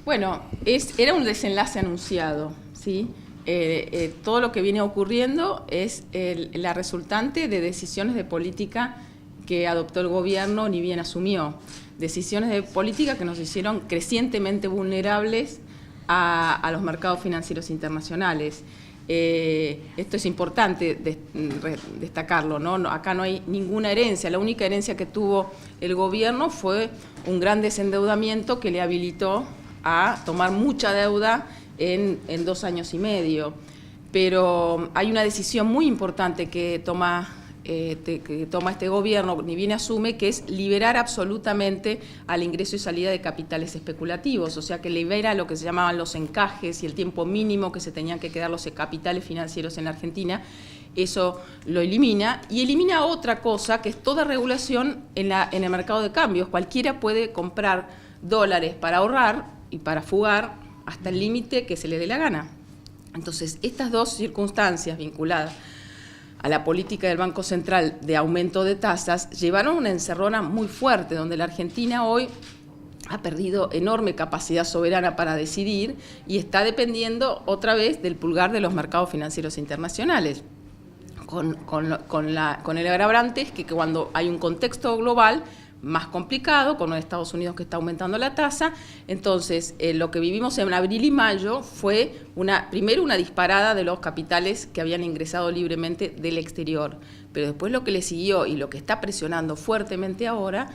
Bueno, era un desenlace anunciado, ¿sí? Todo lo que viene ocurriendo es la resultante de decisiones de política que adoptó el gobierno ni bien asumió. Decisiones de política que nos hicieron crecientemente vulnerables a los mercados financieros internacionales. Esto es importante destacarlo, ¿no? Acá no hay ninguna herencia. La única herencia que tuvo el gobierno fue un gran desendeudamiento que le habilitó a tomar mucha deuda en 2 años y medio. Pero hay una decisión muy importante que toma este gobierno, ni bien asume, que es liberar absolutamente al ingreso y salida de capitales especulativos, o sea que libera lo que se llamaban los encajes y el tiempo mínimo que se tenían que quedar los capitales financieros en la Argentina. Eso lo elimina y elimina otra cosa, que es toda regulación en el mercado de cambios. Cualquiera puede comprar dólares para ahorrar y para fugar hasta el límite que se le dé la gana. Entonces, estas dos circunstancias vinculadas a la política del Banco Central de aumento de tasas llevaron a una encerrona muy fuerte, donde la Argentina hoy ha perdido enorme capacidad soberana para decidir y está dependiendo otra vez del pulgar de los mercados financieros internacionales, con el agravante es que cuando hay un contexto global más complicado, con Estados Unidos que está aumentando la tasa, entonces lo que vivimos en abril y mayo fue primero una disparada de los capitales que habían ingresado libremente del exterior, pero después lo que le siguió y lo que está presionando fuertemente ahora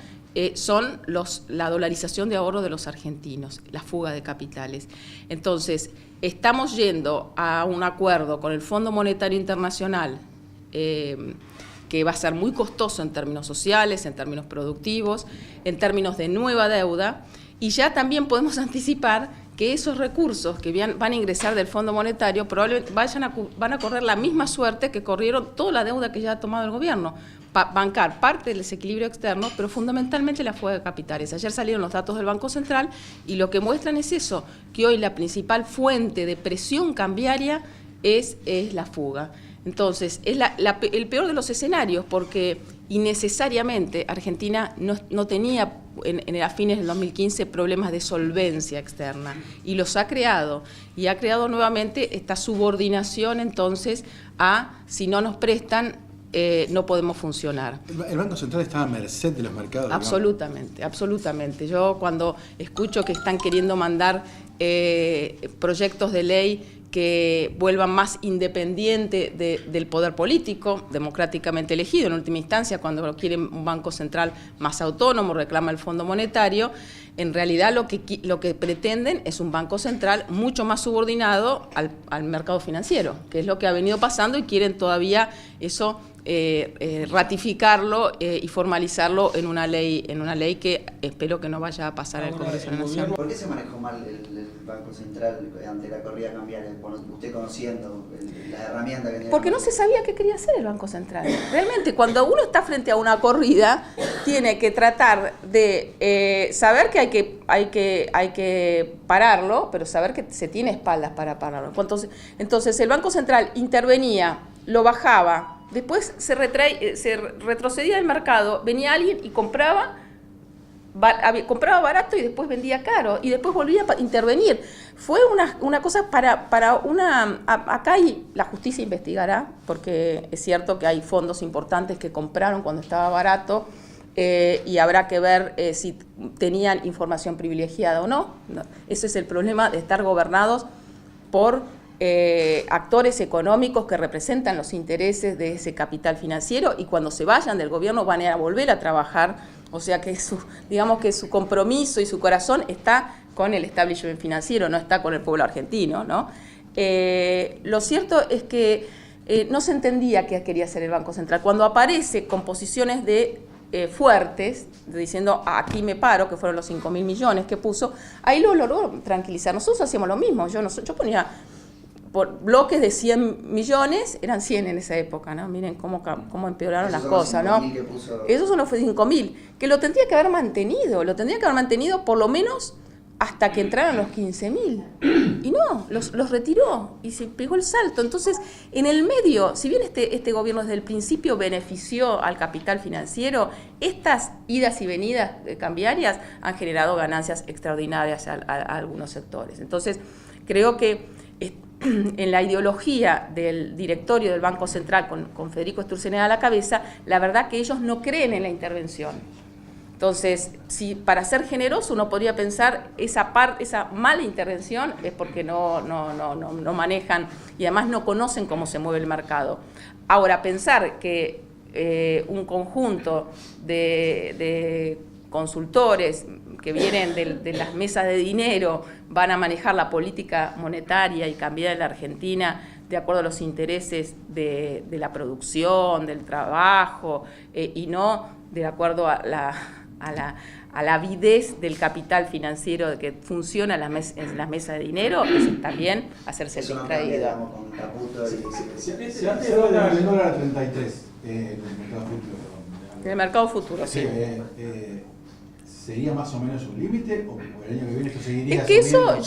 son la dolarización de ahorro de los argentinos, la fuga de capitales. Entonces, estamos yendo a un acuerdo con el Fondo Monetario Internacional que va a ser muy costoso en términos sociales, en términos productivos, en términos de nueva deuda, y ya también podemos anticipar que esos recursos que van a ingresar del Fondo Monetario probablemente van a correr la misma suerte que corrieron toda la deuda que ya ha tomado el gobierno, bancar parte del desequilibrio externo, pero fundamentalmente la fuga de capitales. Ayer salieron los datos del Banco Central y lo que muestran es eso, que hoy la principal fuente de presión cambiaria es la fuga. Entonces, es el peor de los escenarios, porque innecesariamente Argentina no tenía a fines del 2015 problemas de solvencia externa, y los ha creado, y ha creado nuevamente esta subordinación entonces si no nos prestan, no podemos funcionar. ¿El Banco Central está a merced de los mercados? Absolutamente, absolutamente. Yo cuando escucho que están queriendo mandar proyectos de ley que vuelvan más independiente del poder político, democráticamente elegido, en última instancia, cuando quieren un Banco Central más autónomo, reclama el Fondo Monetario, en realidad lo que pretenden es un Banco Central mucho más subordinado al mercado financiero, que es lo que ha venido pasando, y quieren todavía eso ratificarlo y formalizarlo en una ley que espero que no vaya a pasar al Congreso de la Nación. ¿Por qué se manejó mal el Banco Central ante la corrida cambiaria? Usted conociendo las herramientas que tenía. Porque no se sabía qué quería hacer el Banco Central. Realmente, cuando uno está frente a una corrida, tiene que tratar de saber que hay que pararlo, pero saber que se tiene espaldas para pararlo. Entonces el Banco Central intervenía, lo bajaba, después se retrocedía del mercado, venía alguien y compraba barato y después vendía caro, y después volvía a intervenir. Fue una cosa acá la justicia investigará, porque es cierto que hay fondos importantes que compraron cuando estaba barato, y habrá que ver si tenían información privilegiada o no. Ese es el problema de estar gobernados por actores económicos que representan los intereses de ese capital financiero, y cuando se vayan del gobierno van a volver a trabajar, o sea que digamos que su compromiso y su corazón está con el establishment financiero, no está con el pueblo argentino, ¿no? Lo cierto es que no se entendía qué quería hacer el Banco Central. Cuando aparece con posiciones fuertes, diciendo aquí me paro, que fueron los 5.000 millones que puso, ahí lo logró tranquilizar. Nosotros hacíamos lo mismo, yo ponía por bloques de 100 millones, eran 100 en esa época, ¿no? Miren cómo empeoraron las cosas, ¿no? Esos son los 5.000, que lo tendría que haber mantenido por lo menos hasta que entraron los 15.000. Y no, los retiró y se pegó el salto. Entonces, en el medio, si bien este gobierno desde el principio benefició al capital financiero, estas idas y venidas cambiarias han generado ganancias extraordinarias a algunos sectores. Entonces, creo que en la ideología del directorio del Banco Central, con Federico Sturzenegger a la cabeza, la verdad que ellos no creen en la intervención. Entonces, si para ser generoso uno podría pensar esa mala intervención es porque no manejan y además no conocen cómo se mueve el mercado. Ahora, pensar que un conjunto de consultores que vienen de las mesas de dinero van a manejar la política monetaria y cambiar la Argentina de acuerdo a los intereses de la producción, del trabajo, y no de acuerdo a la avidez del capital financiero que funciona en las mesas de dinero, es también hacerse el distraído. Se habla del dólar a 33 en el mercado futuro. En el mercado futuro, sí. ¿Sería más o menos un límite o el año que viene esto seguiría? Es que subiendo?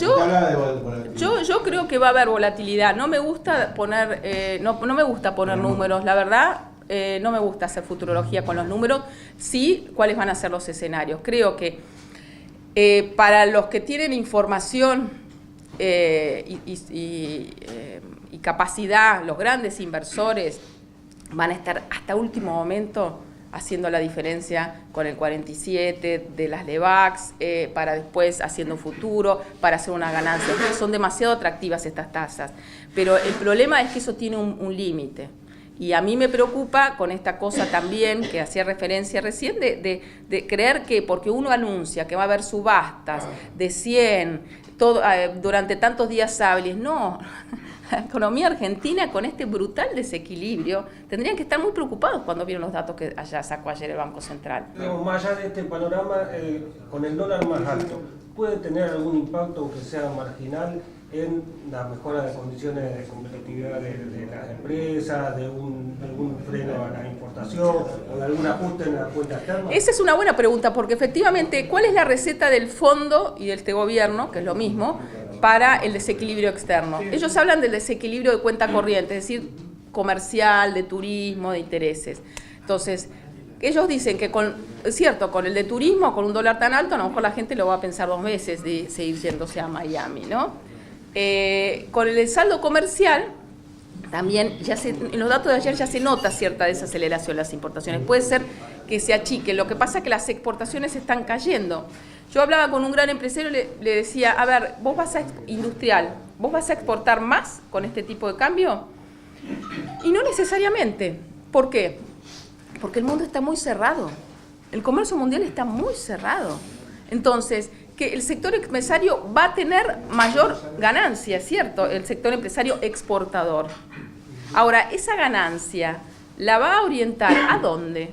eso, yo creo que va a haber volatilidad. No me gusta poner, no me gusta poner números, la verdad. No me gusta hacer futurología con los números, sí cuáles van a ser los escenarios. Creo que para los que tienen información y capacidad, los grandes inversores van a estar hasta último momento haciendo la diferencia con el 47 de las LEVAX, para después haciendo futuro, para hacer una ganancia. Son demasiado atractivas estas tasas, pero el problema es que eso tiene un límite. Y a mí me preocupa con esta cosa también, que hacía referencia recién, de creer que porque uno anuncia que va a haber subastas de 100 durante tantos días hábiles, no. La economía argentina, con este brutal desequilibrio, tendrían que estar muy preocupados cuando vieron los datos que sacó ayer el Banco Central. Más allá de este panorama, con el dólar más alto, ¿puede tener algún impacto, aunque sea marginal, en la mejora de condiciones de competitividad de las empresas, de algún freno a la importación o de algún ajuste en la cuenta externa? Esa es una buena pregunta, porque efectivamente, ¿cuál es la receta del fondo y de este gobierno, que es lo mismo, para el desequilibrio externo? Ellos hablan del desequilibrio de cuenta corriente, es decir, comercial, de turismo, de intereses. Entonces, ellos dicen que es cierto, con el de turismo, con un dólar tan alto, a lo mejor la gente lo va a pensar 2 veces de seguir yéndose a Miami, ¿no? Con el saldo comercial, también en los datos de ayer ya se nota cierta desaceleración de las importaciones. Puede ser que se achique, lo que pasa es que las exportaciones están cayendo. Yo hablaba con un gran empresario y le decía, a ver, ¿vos vas a exportar más con este tipo de cambio? Y no necesariamente. ¿Por qué? Porque el mundo está muy cerrado. El comercio mundial está muy cerrado. Entonces, que el sector empresario va a tener mayor ganancia, ¿cierto? El sector empresario exportador. Ahora, esa ganancia la va a orientar ¿a dónde?